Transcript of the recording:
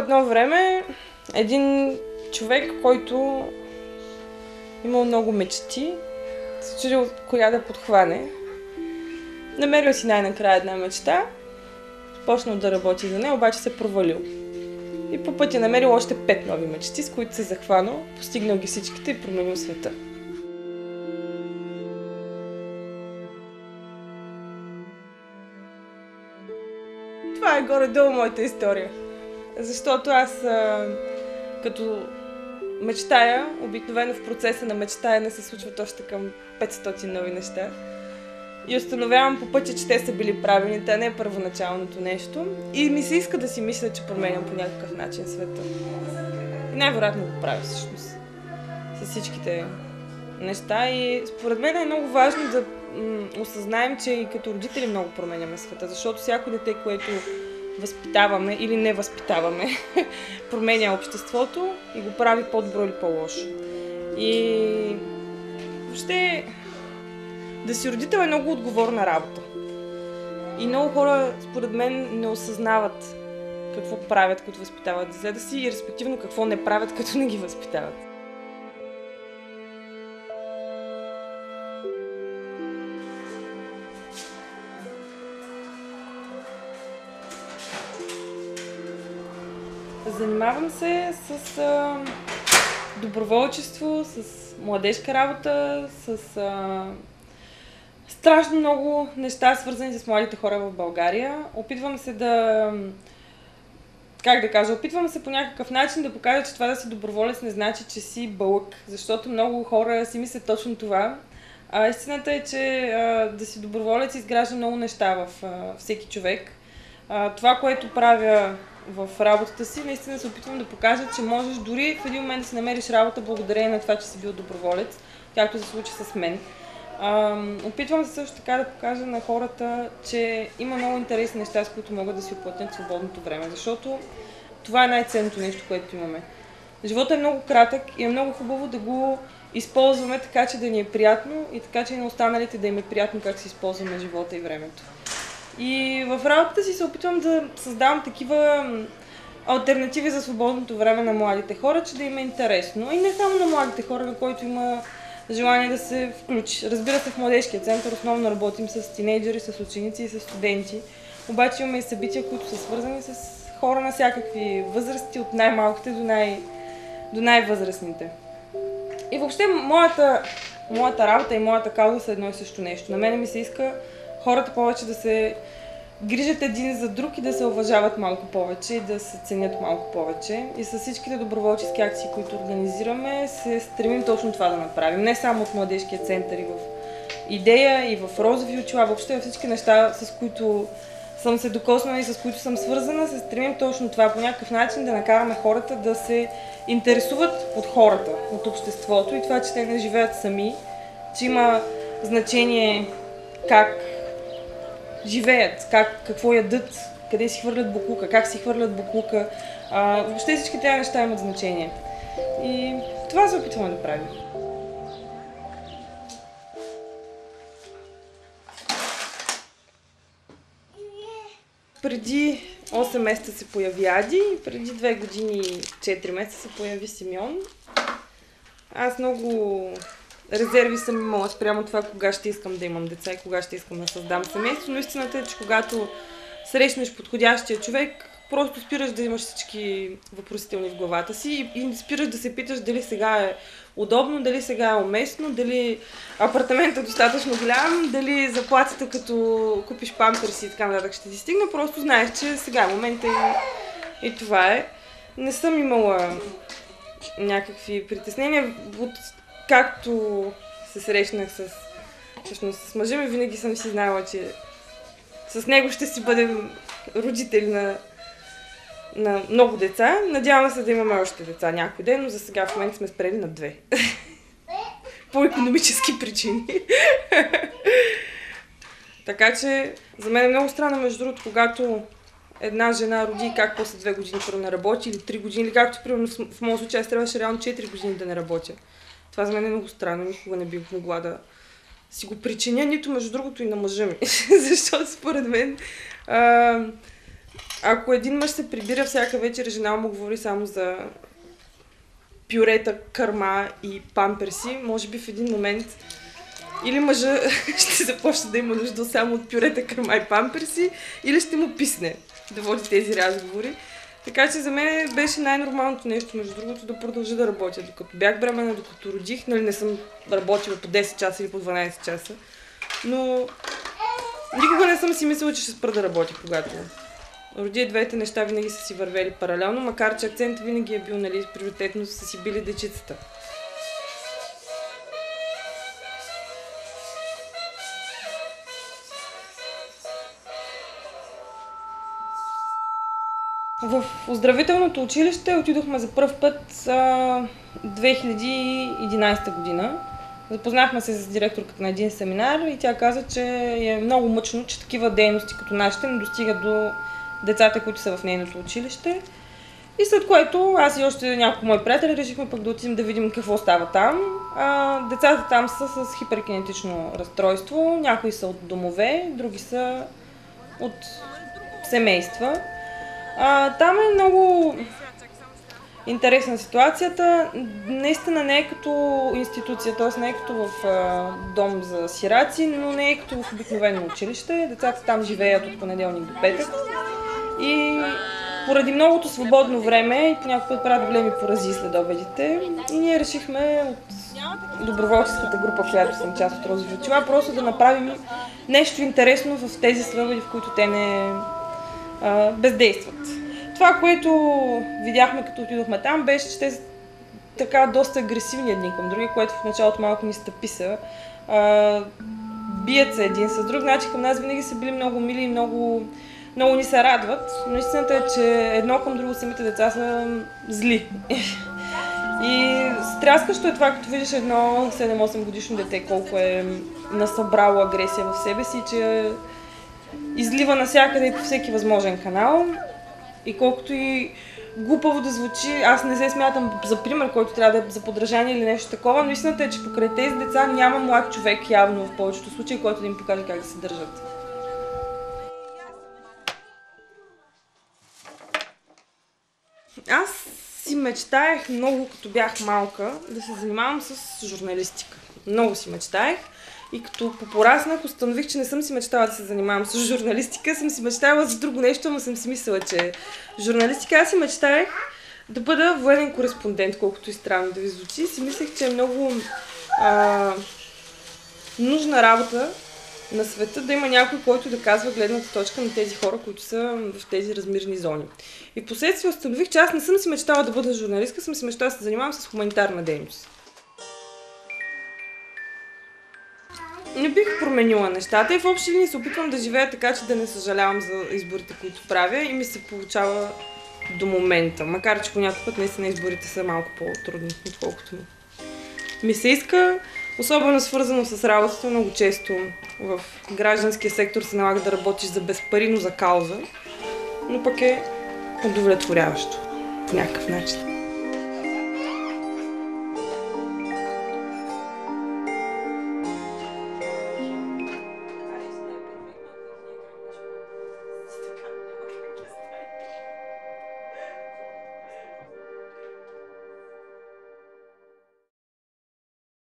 едно време един човек, който имал много мечти, се чудил коя да подхване. Намерил си най-накрая една мечта, почнал да работи за нея, обаче се провалил. И по пътя намерил още 5 нови мечти, с които се захванал, постигнал ги всичките и променил света. Това е горе-долу моята история. Защото аз като мечтая, обикновено в процеса на мечтаяне се случват още към 500 нови неща. И установявам по пътя, че те са били правилните, а не първоначалното нещо. И ми се иска да си мисля, че променям по някакъв начин света. И най-вероятно го правя всъщност. С всичките неща. И според мен е много важно да осъзнаем, че и като родители много променяме света. Защото всяко дете, което възпитаваме или не възпитаваме, променя обществото и го прави по-добро или по-лошо. И въобще да си родител е много отговорна работа. И много хора, според мен, не осъзнават какво правят, като възпитават децата си и респективно какво не правят, като не ги възпитават. Занимавам се с доброволчество, с младежка работа, с страшно много неща, свързани с младите хора в България. Опитвам се опитвам се по някакъв начин да покажа, че това да си доброволец не значи, че си бълък, защото много хора си мислят точно това. Истината е, че да си доброволец изгражда много неща в всеки човек. Това, което правя в работата си, наистина се опитвам да покажа, че можеш дори в един момент да си намериш работа благодарение на това, че си бил доброволец, както се случи с мен. Опитвам се също така да покажа на хората, че има много интересни неща, с които могат да си оплътнят свободното време, защото това е най-ценното нещо, което имаме. Животът е много кратък и е много хубаво да го използваме така, че да ни е приятно и така, че и на останалите да им е приятно как си използваме живота и времето. И в работата си се опитвам да създавам такива алтернативи за свободното време на младите хора, че да им е интересно. И не само на младите хора, на който има желание да се включи. Разбира се, в младежкия център основно работим с тинейджери, с ученици и с студенти. Обаче имаме и събития, които са свързани с хора на всякакви възрасти, от най-малките до най-възрастните. И въобще моята работа и моята кауза са едно и също нещо. На мен ми се иска хората повече да се грижат един за друг и да се уважават малко повече и да се ценят малко повече. И с всичките доброволчески акции, които организираме, се стремим точно това да направим. Не само от Младежкия център и в Идея, и в Розови очила, въобще всички неща, с които съм се докоснала и с които съм свързана, се стремим точно това по някакъв начин да накараме хората да се интересуват от хората, от обществото и това, че те не живеят сами, че има значение как живеят, какво ядат, къде си хвърлят боклука, как си хвърлят боклука. Въобще всички тези неща имат значение. И това се опитваме да правим. Преди 8 месеца се появи Ади, преди 2 години и 4 месеца се появи Симеон. Аз много резерви съм имала спрямо това, кога ще искам да имам деца и кога ще искам да създам семейство, но истината е, че когато срещнеш подходящия човек, просто спираш да имаш всички въпросителни в главата си и спираш да се питаш дали сега е удобно, дали сега е уместно, дали апартаментът е достатъчно голям, дали заплатата като купиш памперси и така нататък ще ти стигне, просто знаеш, че сега е момента и това е. Не съм имала някакви притеснения, както се срещнах с мъжа ми, винаги съм си знала, че с него ще си бъдем родители на много деца. Надявам се да имаме още деца някой ден, но за сега в момента сме спрели на 2. По икономически причини. Така че за мен е много странно, между другото, когато една жена роди и как после 2 години първо не работи или 3 години, или както примерно в моят случай аз трябваше реално 4 години да не работя. Това за мен е много странно, никога не бих могла да си го причиня, нито между другото и на мъжа ми. Защото според мен ако един мъж се прибира всяка вечер, жена му говори само за пюрета, кърма и памперси, може би в един момент или мъжа ще започне да има нужда само от пюрета, кърма и памперси, или ще му писне да води тези разговори. Така че за мен беше най-нормалното нещо, между другото, да продължа да работя. Докато бях бременна, докато родих, нали не съм работила по 10 часа или по 12 часа, но никога не съм си мислила, че ще спра да работя, когато родя. Двете неща винаги са си вървели паралелно, макар че акцентът винаги е бил, нали, приоритетно са си били дечицата. В оздравителното училище отидохме за пръв път 2011 година. Запознахме се с директорката на един семинар и тя каза, че е много мъчно, че такива дейности като нашите не достигат до децата, които са в нейното училище. И след което аз и още няколко мои приятели решихме пък да отидем да видим какво става там. Децата там са с хиперкинетично разстройство, някои са от домове, други са от семейства. Там е много интересна ситуацията. Наистина не е като институция, т.е. не е като в дом за сираци, но не е като в обикновено училище. Децата там живеят от понеделник до петък. И поради многото свободно време и понякога правят големи порази след обедите, и ние решихме от доброволческата група, в която съм част от Розови очила, просто да направим нещо интересно в тези следобеди, в които те не бездействат. Това, което видяхме като отидохме там, беше, че те са така доста агресивни един към други, което в началото малко ни стъписа. Бият се един с друг, значи към нас винаги са били много мили и много ни се радват, но истината е, че едно към друго самите деца са зли. И стряскащо е това, като видиш едно 7-8 годишно дете, колко е насъбрало агресия в себе си, че излива навсякъде и по всеки възможен канал. И колкото и глупаво да звучи, аз не се смятам за пример, който трябва да е за подражание или нещо такова, но истината е, че покрай тези деца няма млад човек явно в повечето случаи, който да им покаже как да се държат. Аз си мечтаех много, като бях малка, да се занимавам с журналистика. Много си мечтаех. И като попораснах, установих, че не съм си мечтала да се занимавам с журналистика, съм си мечтала за друго нещо, но съм си мислила, че журналистика. Аз си мечтаех да бъда военен кореспондент, колкото и странно да ви звучи. Си мислех, че е много нужна работа на света да има някой, който да казва гледната точка на тези хора, които са в тези размирни зони. И последствие установих, че аз не съм си мечтала да бъда журналистка, съм си мечтала да се занимавам с хуманитарна дейност. Не бих променила нещата и в общи линии се опитвам да живея така, че да не съжалявам за изборите, които правя, и ми се получава до момента. Макар че по някакъв път наистина изборите са малко по-трудни, отколкото ми се иска. Особено свързано с работата, много често в гражданския сектор се налага да работиш за без пари, но за кауза, но пък е удовлетворяващо по някакъв начин.